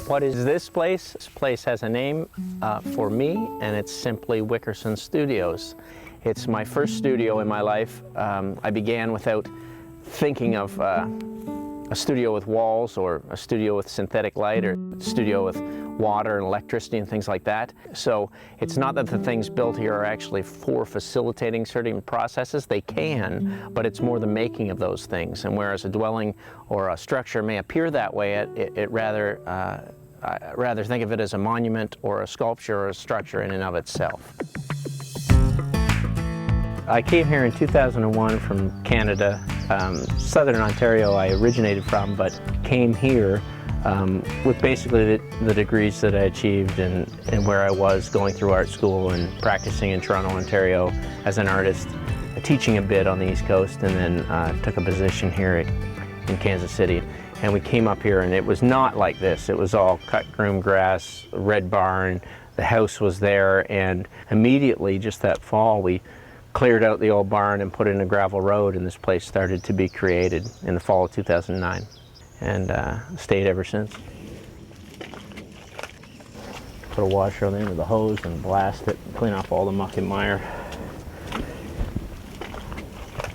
What is this place? This place has a name for me, and it's simply Wickerson Studios. It's my first studio in my life. I began without thinking of a studio with walls, or a studio with synthetic light, or a studio with water and electricity and things like that. So it's not that the things built here are actually for facilitating certain processes. They can, but it's more the making of those things. And whereas a dwelling or a structure may appear that way, I rather think of it as a monument or a sculpture or a structure in and of itself. I came here in 2001 from Canada. Southern Ontario I originated from, but came here with basically the degrees that I achieved and where I was going through art school and practicing in Toronto, Ontario as an artist, teaching a bit on the East Coast, and then took a position here in Kansas City. And we came up here and it was not like this. It was all cut groom grass, red barn, the house was there, and immediately just that fall we cleared out the old barn and put in a gravel road, and this place started to be created in the fall of 2009, and stayed ever since. Put a washer on the end of the hose and blast it, clean off all the muck and mire.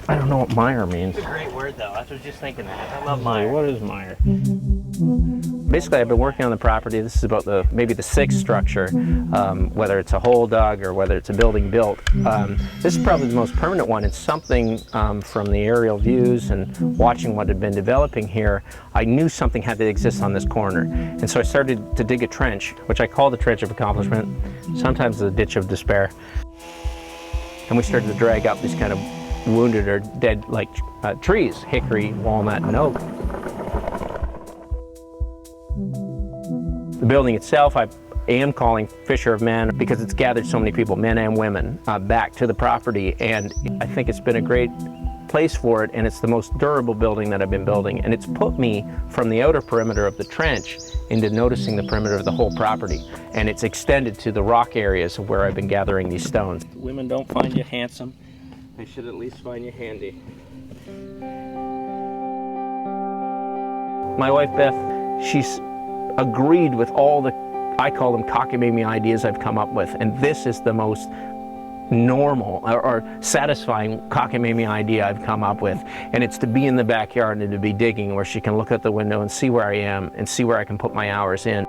I don't know what mire means. It's a great word though, I was just thinking that. I love mire. What is mire? Basically, I've been working on the property. This is about maybe the sixth structure, whether it's a hole dug or whether it's a building built. This is probably the most permanent one. It's something from the aerial views and watching what had been developing here, I knew something had to exist on this corner. And so I started to dig a trench, which I call the trench of accomplishment, sometimes the ditch of despair. And we started to drag up these kind of wounded or dead like trees, hickory, walnut, and oak. The building itself I am calling Fisher of Men because it's gathered so many people, men and women, back to the property, and I think it's been a great place for it, and it's the most durable building that I've been building, and it's put me from the outer perimeter of the trench into noticing the perimeter of the whole property, and it's extended to the rock areas of where I've been gathering these stones. Women don't find you handsome, they should at least find you handy. My wife Beth, she's agreed with all the, I call them cockamamie ideas I've come up with, and this is the most normal or satisfying cockamamie idea I've come up with, and it's to be in the backyard and to be digging where she can look out the window and see where I am and see where I can put my hours in.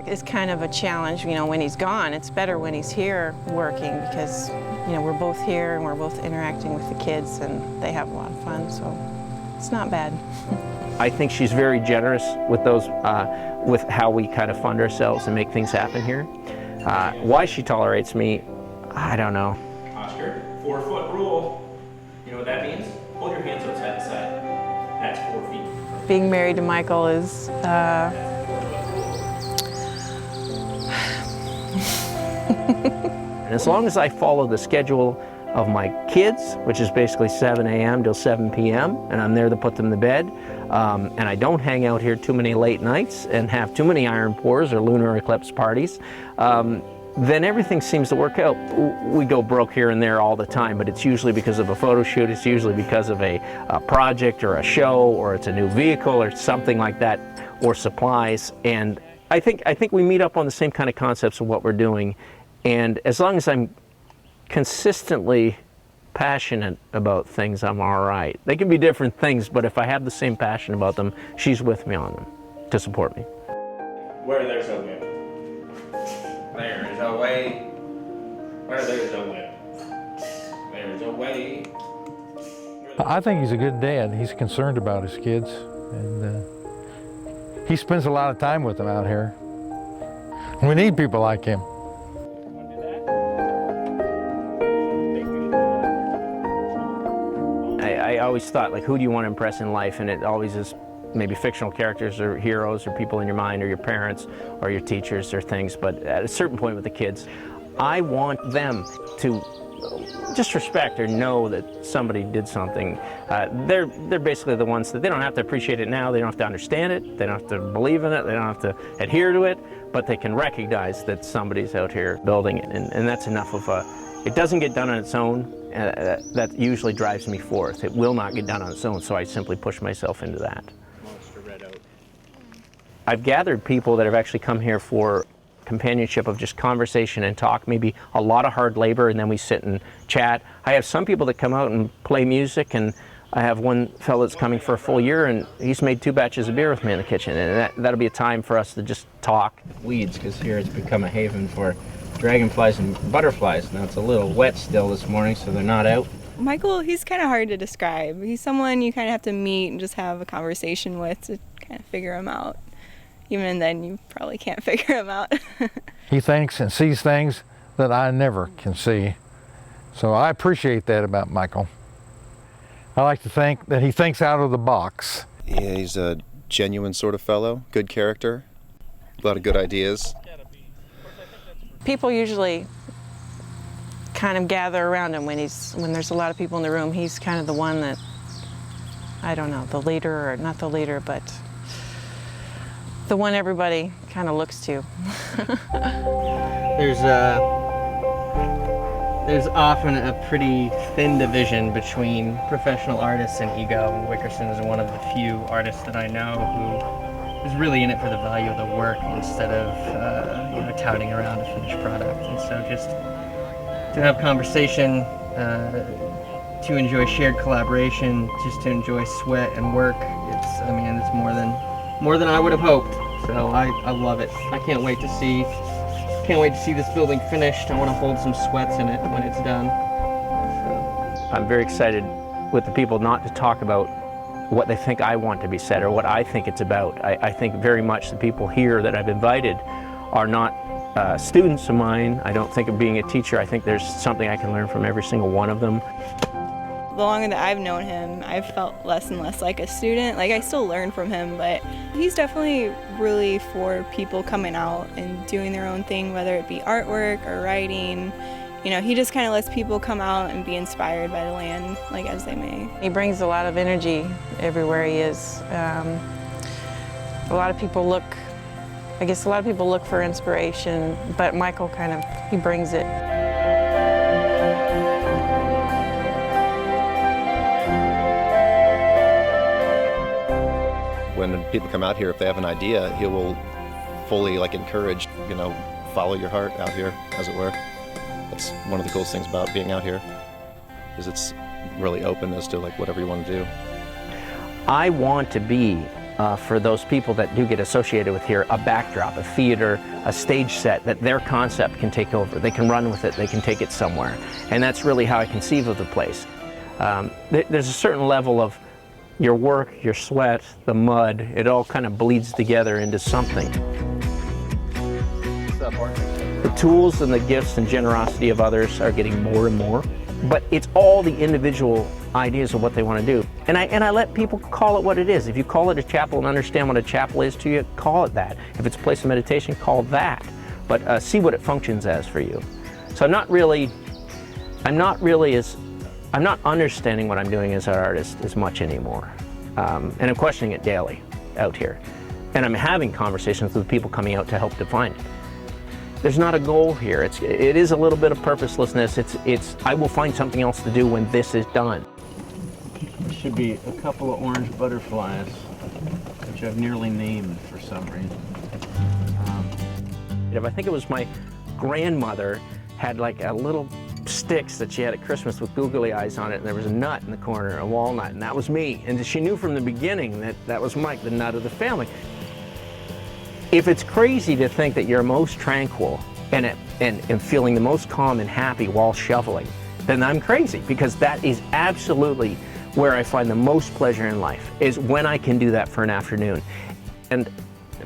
It's kind of a challenge, you know, when he's gone. It's better when he's here working because, you know, we're both here and we're both interacting with the kids and they have a lot of fun, so it's not bad. I think she's very generous with those, with how we kind of fund ourselves and make things happen here. Why she tolerates me, I don't know. Oscar, 4-foot rule. You know what that means? Hold your hands outside the side. That's 4 feet. Being married to Michael is, And as long as I follow the schedule of my kids, which is basically 7 a.m. till 7 p.m., and I'm there to put them to bed, and I don't hang out here too many late nights and have too many iron pours or lunar eclipse parties, then everything seems to work out. We go broke here and there all the time, but it's usually because of a photo shoot, it's usually because of a project or a show, or it's a new vehicle or something like that, or supplies. And I think we meet up on the same kind of concepts of what we're doing, and as long as I'm consistently passionate about things, I'm all right. They can be different things, but if I have the same passion about them, she's with me on them to support me. Where there's a whip, there is a way. Where there's a whip, there's a way. I think he's a good dad. He's concerned about his kids, and he spends a lot of time with them out here. We need people like him. I always thought, like, who do you want to impress in life? And it always is maybe fictional characters or heroes or people in your mind or your parents or your teachers or things. But at a certain point with the kids, I want them to just respect or know that somebody did something. They're basically the ones that they don't have to appreciate it now, they don't have to understand it, they don't have to believe in it, they don't have to adhere to it, but they can recognize that somebody's out here building it, and that's enough of a, it doesn't get done on its own. That usually drives me forth. It will not get done on its own, so I simply push myself into that. I've gathered people that have actually come here for companionship of just conversation and talk, maybe a lot of hard labor, and then we sit and chat. I have some people that come out and play music, and I have one fellow that's coming for a full year, and he's made 2 batches of beer with me in the kitchen, and that'll be a time for us to just talk. Weeds, because here it's become a haven for dragonflies and butterflies. Now it's a little wet still this morning, so they're not out. Michael, he's kind of hard to describe. He's someone you kind of have to meet and just have a conversation with to kind of figure him out. Even then, you probably can't figure him out. He thinks and sees things that I never can see. So I appreciate that about Michael. I like to think that he thinks out of the box. Yeah, he's a genuine sort of fellow, good character, a lot of good ideas. People usually kind of gather around him when there's a lot of people in the room. He's kind of the one that, I don't know, the leader, or not the leader, but the one everybody kind of looks to. There's often a pretty thin division between professional artists and ego, and Wickerson is one of the few artists that I know who is really in it for the value of the work instead of touting around a finished product. And so just to have conversation, to enjoy shared collaboration, just to enjoy sweat and work, it's more than I would have hoped. So I love it. I can't wait to see this building finished. I want to hold some sweats in it when it's done. So I'm very excited with the people not to talk about what they think I want to be said or what I think it's about. I think very much the people here that I've invited are not students of mine. I don't think of being a teacher. I think there's something I can learn from every single one of them. The longer that I've known him, I've felt less and less like a student. Like, I still learn from him, but he's definitely really for people coming out and doing their own thing, whether it be artwork or writing. You know, he just kind of lets people come out and be inspired by the land, like, as they may. He brings a lot of energy everywhere he is. A lot of people look for inspiration, but Michael he brings it. When people come out here, if they have an idea, he will fully encourage, follow your heart out here, as it were. That's one of the coolest things about being out here, is it's really open as to whatever you want to do. I want to be, for those people that do get associated with here, a backdrop, a theater, a stage set that their concept can take over. They can run with it, they can take it somewhere. And that's really how I conceive of the place. There's a certain level of your work, your sweat, the mud, it all kind of bleeds together into something. The tools and the gifts and generosity of others are getting more and more, but it's all the individual ideas of what they want to do. And I let people call it what it is. If you call it a chapel and understand what a chapel is to you, call it that. If it's a place of meditation, call it that. But see what it functions as for you. So I'm not understanding what I'm doing as an artist as much anymore. And I'm questioning it daily out here. And I'm having conversations with people coming out to help define it. There's not a goal here. It is a little bit of purposelessness. I will find something else to do when this is done. There should be a couple of orange butterflies, which I've nearly named for some reason. I think it was my grandmother had a little sticks that she had at Christmas with googly eyes on it, and there was a nut in the corner, a walnut, and that was me. And she knew from the beginning that was Mike, the nut of the family. If it's crazy to think that you're most tranquil and feeling the most calm and happy while shoveling, then I'm crazy, because that is absolutely where I find the most pleasure in life, is when I can do that for an afternoon. And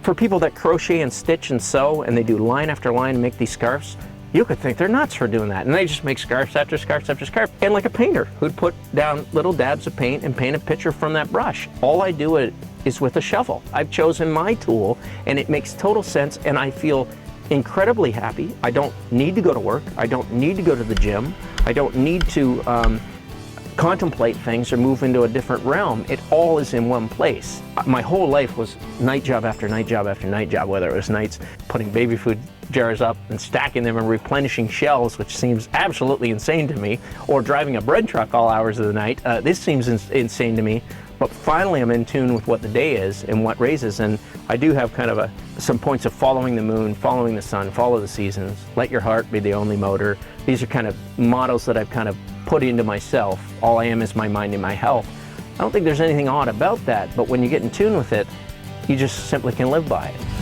for people that crochet and stitch and sew, and they do line after line and make these scarves, you could think they're nuts for doing that. And they just make scarves after scarves after scarf. And like a painter who'd put down little dabs of paint and paint a picture from that brush. All I do is with a shovel. I've chosen my tool, and it makes total sense, and I feel incredibly happy. I don't need to go to work. I don't need to go to the gym. I don't need to contemplate things or move into a different realm. It all is in one place. My whole life was night job after night job after night job, whether it was nights putting baby food jars up and stacking them and replenishing shelves, which seems absolutely insane to me, or driving a bread truck all hours of the night. This seems insane to me, But finally I'm in tune with what the day is and what raises, and I do have kind of some points of following the moon, following the sun, follow the seasons, let your heart be the only motor. These are kind of models that I've kind of put into myself. All I am is my mind and my health. I don't think there's anything odd about that, but when you get in tune with it, you just simply can live by it.